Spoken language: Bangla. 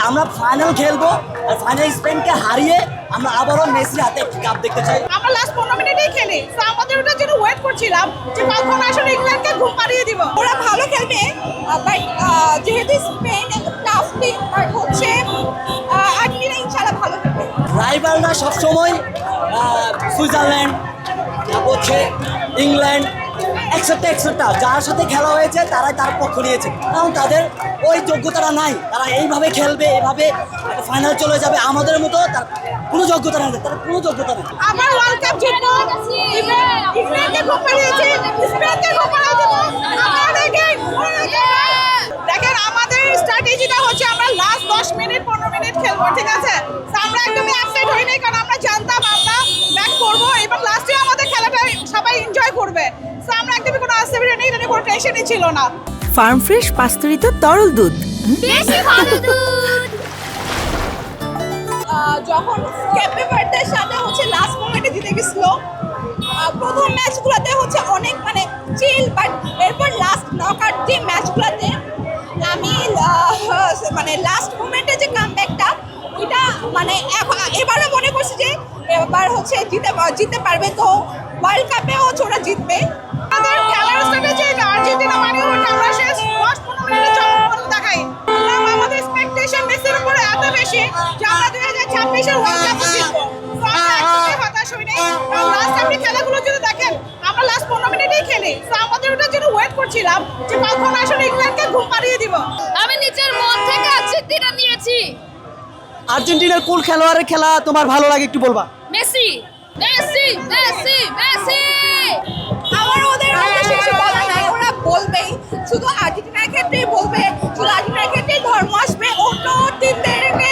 আমরা ফাইনাল খেলবো আর ফাইনাল স্পেনকে হারিয়ে আমরা আবারও মেসির হাতে একটি কাপ দেখতে চাই। আমরা লাস্ট 15 মিনিটেই খেলি, তো আমাদের ওটার জন্য ওয়েট করছিলাম যে কখন আসলে ইংল্যান্ডকে ঘুম পাড়িয়ে দিব। ওরা ভালো খেলবে, বাট যেহেতু স্পেন একটা টাফ টিম, বাট হচ্ছে আর্জেন্টিনা ইনশাআল্লাহ ভালো খেলবে। রাইভালরা সবসময় সুইজারল্যান্ড, তারপর হচ্ছে ইংল্যান্ড, এক্সেট্রা যার সাথে খেলা হয়েছে তারাই তার পক্ষ নিয়েছে, কারণ তাদের ওই যোগ্যতাটা নাই। তারা এইভাবে খেলবে, এইভাবে ফাইনাল চলে যাবে, আমাদের মতো তার কোনো যোগ্যতা নেই, তার কোনো যোগ্যতা নেই। আমার ওয়ার্ল্ড কাপ জিতবো, ইংল্যান্ডকে ঘুম পাড়িয়েছি, স্পেনকে ঘুম পাড়িয়ে দেব। দেখেন, আমাদের স্ট্র্যাটেজিটা হচ্ছে আমরা লাস্ট 10 মিনিট 15 মিনিট খেলবো, ঠিক আছে? তো আমরা একদমই আপসেট হইনি, কারণ আমরা জানতাম আমরা ব্যাক করবো এবং লাস্টে আমাদের খেলাটা সবাই এনজয় করবে। তো আমরা একদমই কোনো আপসেট নেই, এটা নিয়ে কোনো টেনশনই ছিল না। ফার্ম ফ্রেশ পাস্তুরিত তরল দুধ, বেশি ভালো দুধ। যখন ক্যাপে ভার্দের সাথে হচ্ছে লাস্ট মোমেন্টে জিতে গেছিল, প্রথম ম্যাচগুলোতে হচ্ছে অনেক মানে চিল, বাট এরপর লাস্ট নকআউট যে ম্যাচগুলোতে আমি মানে লাস্ট মোমেন্টে যে কামব্যাকটা, ওইটা মানে এবারও মনে করছি যে এবার হচ্ছে জিততে পারবে, তো ওয়ার্ল্ড কাপে হচ্ছে ওরা জিতবে। আমাদের খেলার স্ট্র্যাটেজি আর্জেন্টিনা মানে হচ্ছে আমরা শেষ 10-15 মিনিটে চমক দেখাই। আমাদের এক্সপেকটেশন মেসির উপরে এত বেশি যে আমরা 2026 ওয়ার্ল্ড কাপ জিতবো। তো আমরা একদমই হতাশ হই নাই, কারণ লাস্ট আপনি খেলাগুলো যদি দেখেন আমরা লাস্ট 15 মিনিটেই খেলি, তো আমাদের ওটার জন্য ওয়েট করছিলাম যে কখন আসলে ইংল্যান্ডকে ঘুম পাড়িয়ে দিব। আমি নিজের মন থেকে আর্জেন্টিনা নিয়েছি। আর্জেন্টিনার কোন খেলোয়াড়ের খেলা তোমার ভালো লাগে একটু বলবা? Messi Messi Messi Messi. আমার ওদের কিছু বলার নাই, ওরা বলবেই, শুধু আর্জেন্টিনার ক্ষেত্রেই বলবে, শুধু আর্জেন্টিনার ক্ষেত্রেই ধর্ম আসবে, অন্য টিমদেরকে